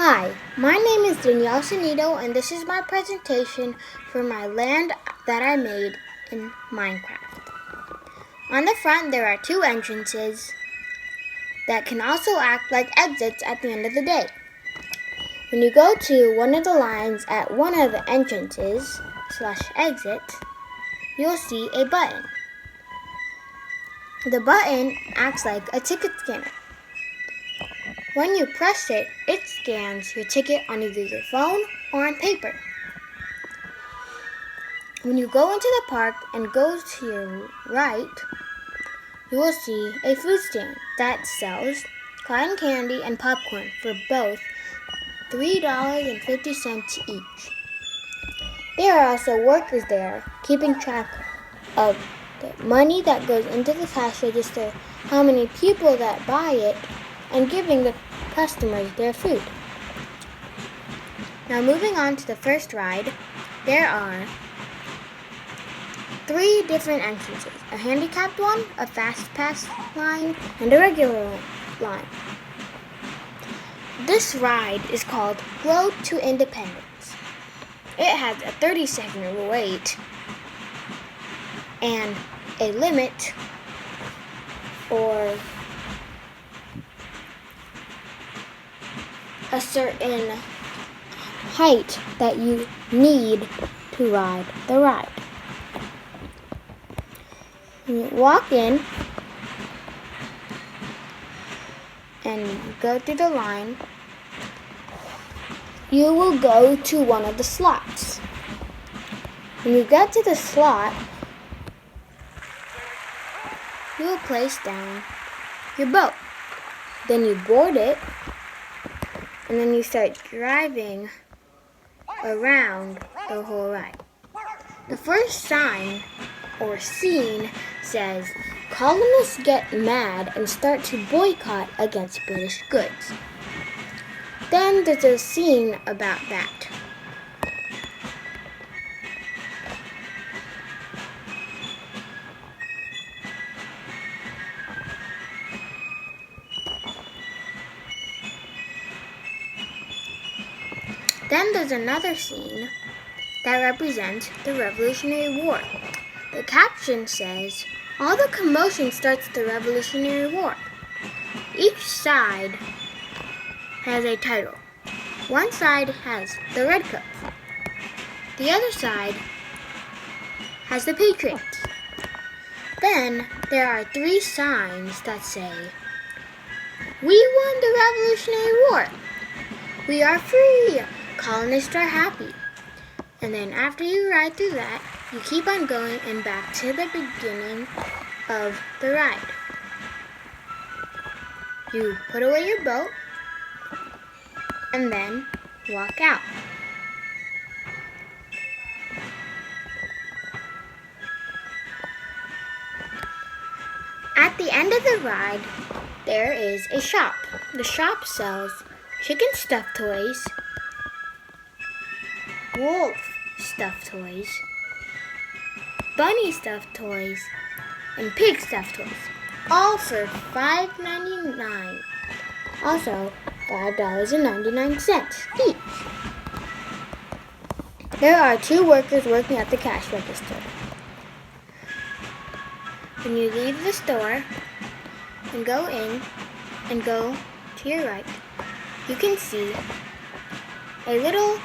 Hi, my name is Danielle and this is my presentation for my land that I made in Minecraft. On the front there are two entrances that can also act like exits at the end of the day. When you go to one of the lines at one of the entrances /exit, you'll see a button. The button acts like a ticket scanner. When you press it, it scans your ticket on either your phone or on paper. When you go into the park and go to your right, you will see a food stand that sells cotton candy and popcorn for both $3.50 each. There are also workers there keeping track of the money that goes into the cash register, how many people that buy it, and giving the customers their food. Now moving on to the first ride, there are 3 different entrances, a handicapped one, a fast pass line, and a regular line. This ride is called Road to Independence. It has a 30-second wait and a limit or a certain height that you need to ride the ride. When you walk in and go through the line, you will go to one of the slots. When you get to the slot, you will place down your boat. Then you board it, and then you start driving around the whole ride. The first sign or scene says, colonists get mad and start to boycott against British goods. Then there's a scene about that. Then there's another scene that represents the Revolutionary War. The caption says, all the commotion starts the Revolutionary War. Each side has a title. One side has the Redcoats. The other side has the Patriots. Then there are 3 signs that say, we won the Revolutionary War. We are free. Colonists are happy. And then after you ride through that, you keep on going and back to the beginning of the ride. You put away your boat and then walk out. At the end of the ride, there is a shop. The shop sells chicken stuffed toys, wolf stuffed toys, bunny stuffed toys, and pig stuffed toys, all for $5.99. Also, $5.99 each. There are 2 workers working at the cash register. When you leave the store and go in and go to your right, you can see a little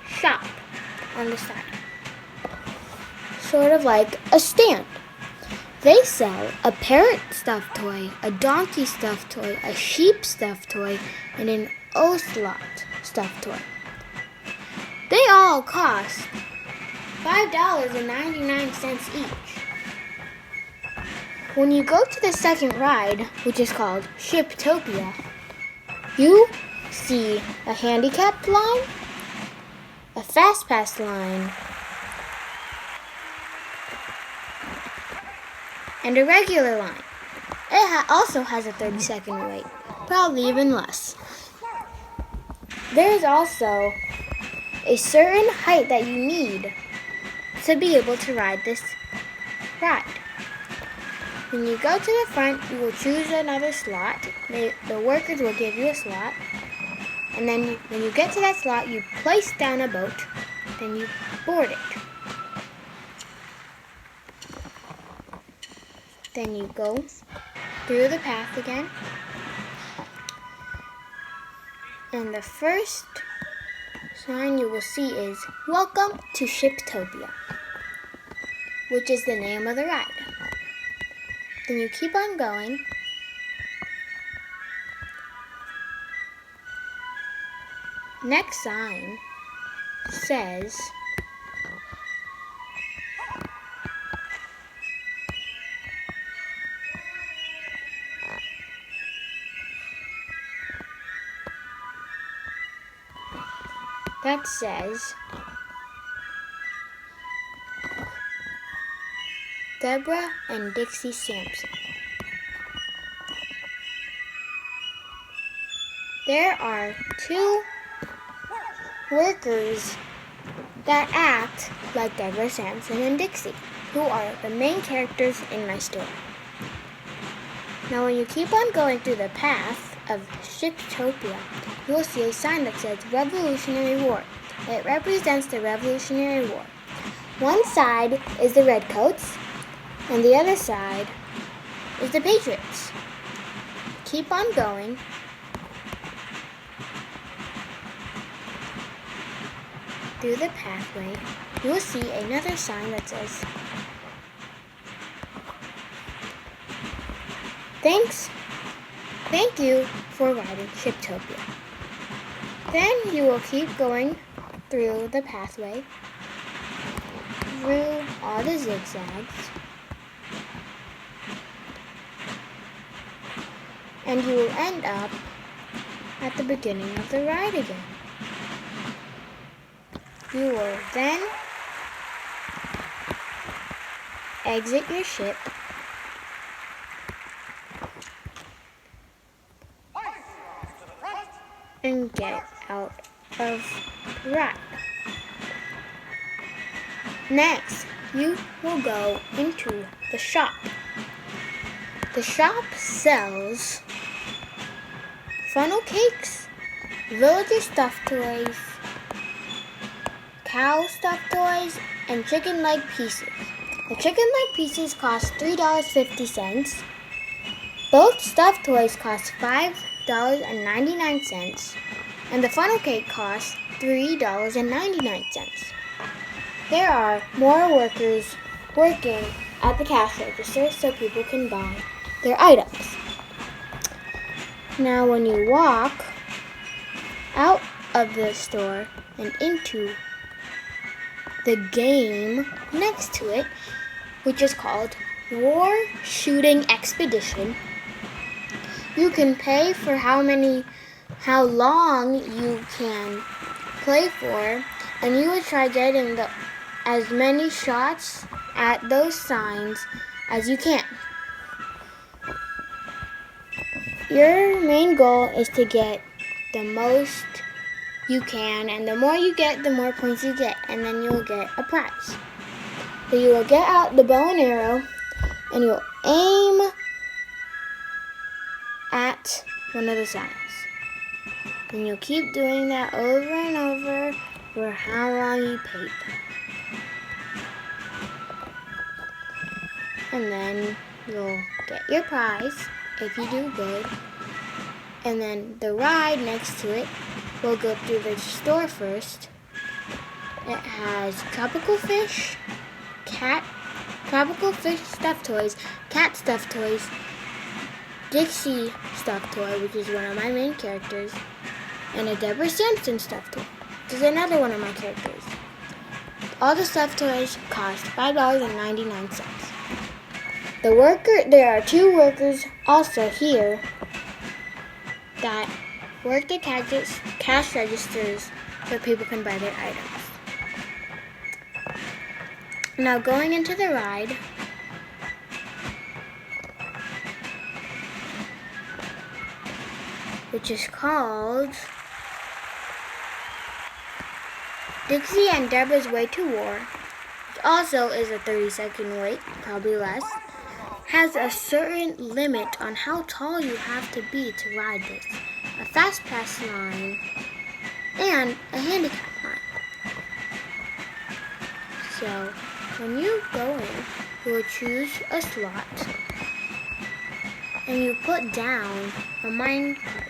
shop on the side, sort of like a stand. They sell a parrot stuffed toy, a donkey stuffed toy, a sheep stuffed toy, and an ocelot stuffed toy. They all cost $5.99 each. When you go to the second ride, which is called Shiptopia, you see a handicapped line, a fast pass line, and a regular line. It also has a 30-second wait, probably even less. There is also a certain height that you need to be able to ride this ride. When you go to the front, you will choose another slot. The workers will give you a slot. And then when you get to that slot, you place down a boat, then you board it. Then you go through the path again. And the first sign you will see is "Welcome to Shiptopia," which is the name of the ride. Then you keep on going. Next sign says Deborah and Dixie Sampson. There are two workers that act like Deborah Sampson and Dixie, who are the main characters in my story. Now when you keep on going through the path of Shiptopia, you will see a sign that says Revolutionary War. It represents the Revolutionary War. One side is the Redcoats, and the other side is the Patriots. Keep on going. Through the pathway, you will see another sign that says, Thank you for riding Shiptopia. Then you will keep going through the pathway, through all the zigzags, and you will end up at the beginning of the ride again. You will then exit your ship and get out of the ride. Next, you will go into the shop. The shop sells funnel cakes, villager stuffed toys, cow stuffed toys, and chicken leg pieces. The chicken leg pieces cost $3.50. Both stuffed toys cost $5.99, and the funnel cake costs $3.99. There are more workers working at the cash register so people can buy their items. Now when you walk out of the store and into the game next to it, which is called War Shooting Expedition, you can pay for how long you can play for, and you will try getting as many shots at those signs as you can. Your main goal is to get the most you can, and the more you get, the more points you get, and then you'll get a prize. So you will get out the bow and arrow, and you'll aim at one of the signs. And you'll keep doing that over and over for how long you paid them. And then you'll get your prize if you do good. And then the ride next to it will go through the store first. It has tropical fish stuffed toys, cat stuffed toys, Dixie stuffed toy, which is one of my main characters, and a Deborah Sampson stuffed toy, which is another one of my characters. All the stuffed toys cost $5.99. There are two workers also here that work the cash registers so people can buy their items. Now going into the ride, which is called Dixie and Deborah's Way to War, which also is a 30-second wait, probably less, has a certain limit on how tall you have to be to ride this. A fast pass line, and a handicap line. So when you go in, you will choose a slot and you put down a mine cart.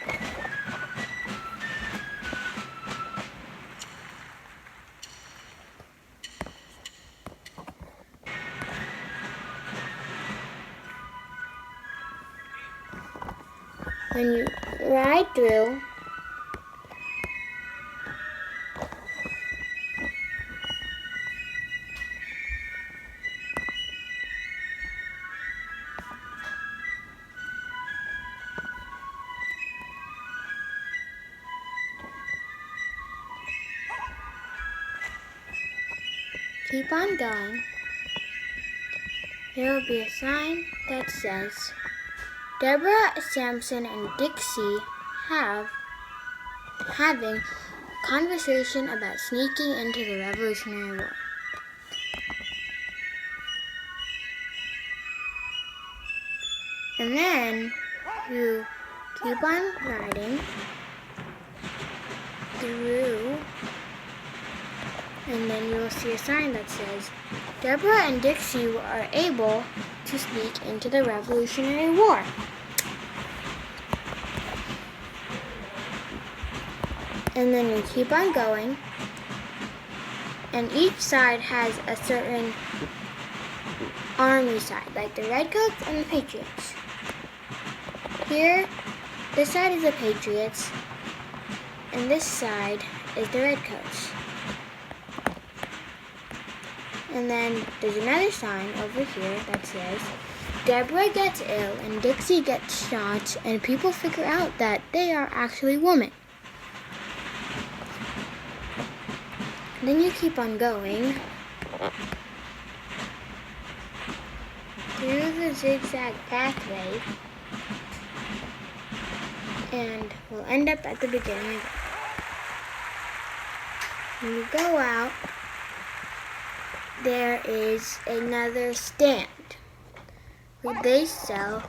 When you ride through, keep on going. There will be a sign that says, Deborah, Samson, and Dixie having a conversation about sneaking into the Revolutionary War. And then you keep on riding through, and then you will see a sign that says, Deborah and Dixie were able to sneak into the Revolutionary War. And then you keep on going, and each side has a certain army side, like the Redcoats and the Patriots. Here, this side is the Patriots, and this side is the Redcoats. And then there's another sign over here that says, Deborah gets ill and Dixie gets shot, and people figure out that they are actually women. And then you keep on going through the zigzag pathway, and we'll end up at the beginning again. When you go out, there is another stand where they sell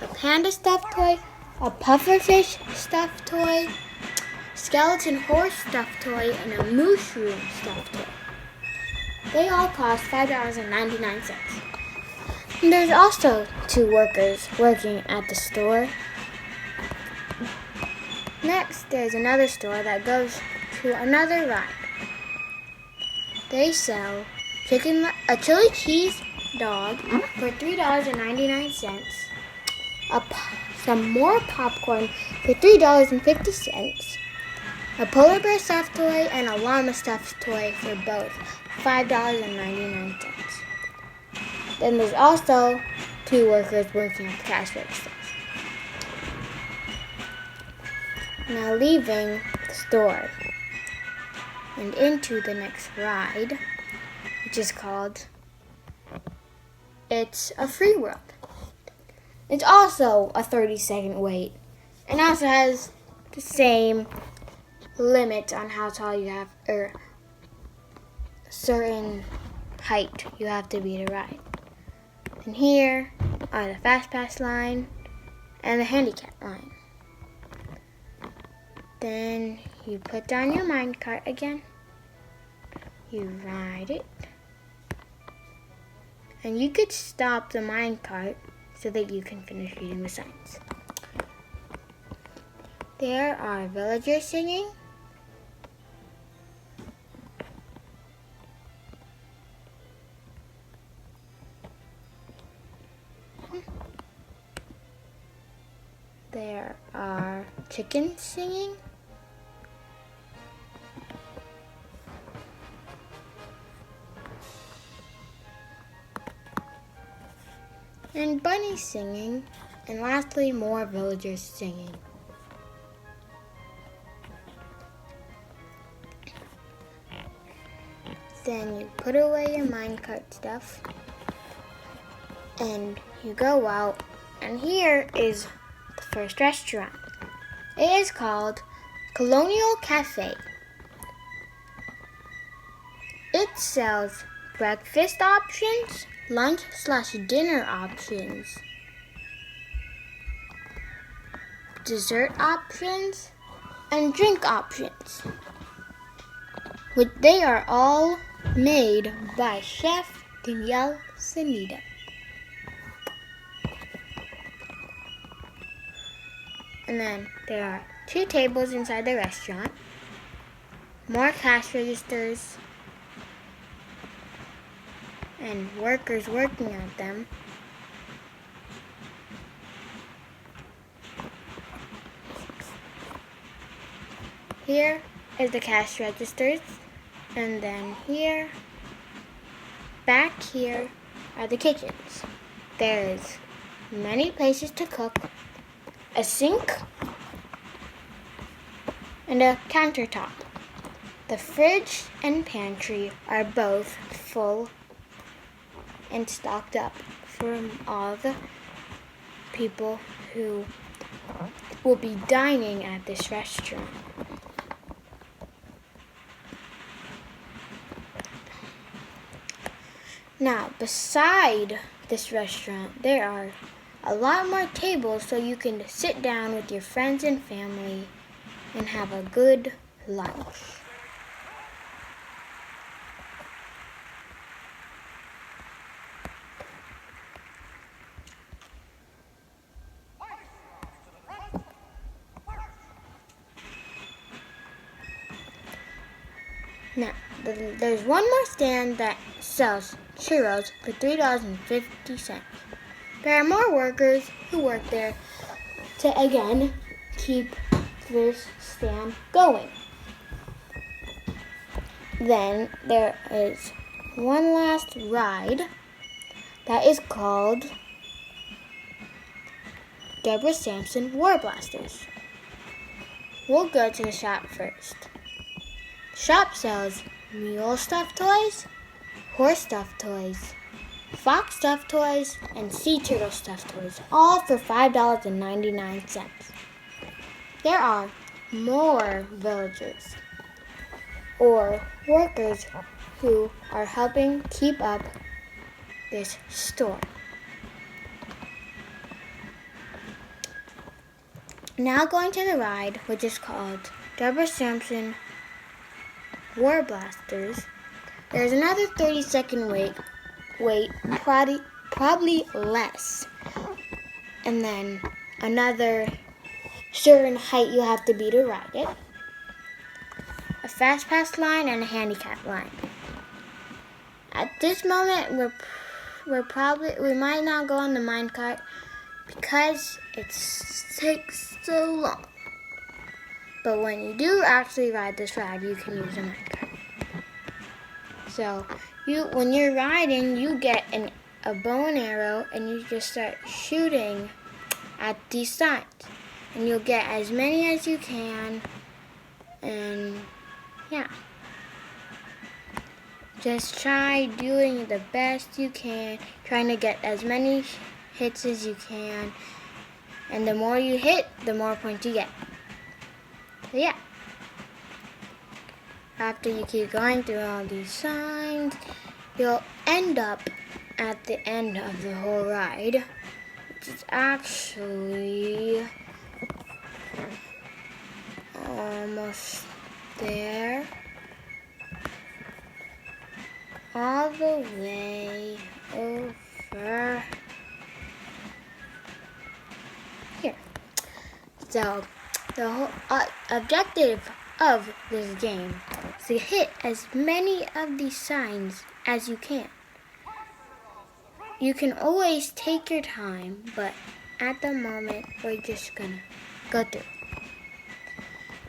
a panda stuffed toy, a pufferfish stuffed toy, skeleton horse stuffed toy, and a mushroom stuffed toy. They all cost $5.99. And there's also 2 workers working at the store. Next, there's another store that goes to another ride. They sell a chili cheese dog for $3.99, some more popcorn for $3.50, a polar bear stuffed toy, and a llama stuffed toy for both $5.99. Then there's also 2 workers working at the cash registers. Now leaving the store and into the next ride, which is called It's a Free World. It's also a 30-second wait, and also has the same limit on how tall you have, or a certain height you have to be to ride. And here are the fast pass line and the handicap line. Then you put down your minecart again, you ride it, and you could stop the minecart so that you can finish reading the signs. There are villagers singing, there are chickens singing, and bunnies singing, and lastly, more villagers singing. Then you put away your minecart stuff, and you go out, and here is the first restaurant. It is called Colonial Cafe. It sells breakfast options, lunch/dinner options, dessert options, and drink options, which they are all made by Chef Danielle. And then there are 2 tables inside the restaurant, more cash registers, and workers working at them. Here is the cash registers, and then back here are the kitchens. There is many places to cook, a sink, and a countertop. The fridge and pantry are both full and stocked up from all the people who will be dining at this restaurant. Now, beside this restaurant, there are a lot more tables so you can sit down with your friends and family and have a good lunch. Now, there's one more stand that sells churros for $3.50. There are more workers who work there to, again, keep this stand going. Then there is one last ride that is called Deborah Sampson War Blasters. We'll go to the shop first. The shop sells mule stuffed toys, horse stuffed toys, fox stuffed toys, and sea turtle stuffed toys, all for $5.99. There are more villagers or workers who are helping keep up this store. Now going to the ride, which is called Deborah Sampson War Blasters. There's another 30-second wait, probably less. And then another certain height you have to be to ride it. A fast pass line and a handicap line. At this moment, we might not go on the minecart because it takes so long. But when you do actually ride this ride, you can use a minecart. So when you're riding, you get a bow and arrow, and you just start shooting at these signs, and you'll get as many as you can. And yeah, just try doing the best you can, trying to get as many hits as you can, and the more you hit, the more points you get. So yeah, after you keep going through all these signs, you'll end up at the end of the whole ride, which is actually almost there. All the way over here. So the whole objective of this game is to hit as many of these signs as you can. You can always take your time, but at the moment we're just gonna go through.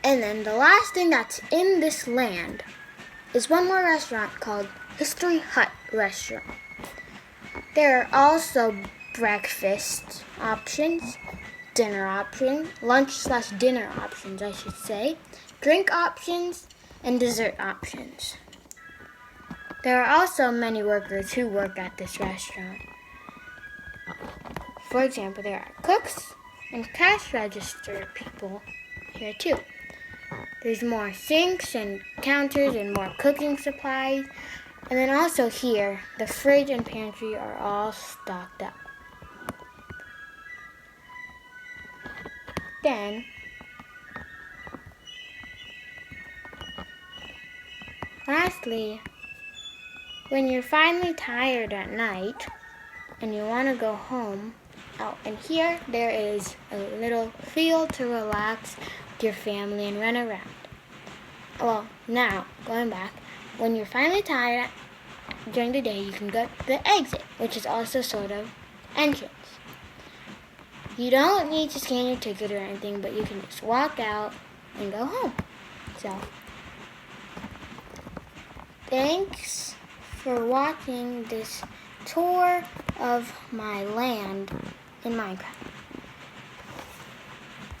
And then the last thing that's in this land is one more restaurant called History Hut Restaurant. There are also breakfast options, dinner options, lunch/dinner options, I should say, drink options, and dessert options. There are also many workers who work at this restaurant. For example, there are cooks and cash register people here too. There's more sinks and counters and more cooking supplies. And then also here, the fridge and pantry are all stocked up. Then, lastly, when you're finally tired at night and you want to go home, and here there is a little field to relax with your family and run around. Well, now, going back, when you're finally tired during the day, you can go to the exit, which is also sort of entrance. You don't need to scan your ticket or anything, but you can just walk out and go home. So, thanks for watching this tour of my land in Minecraft.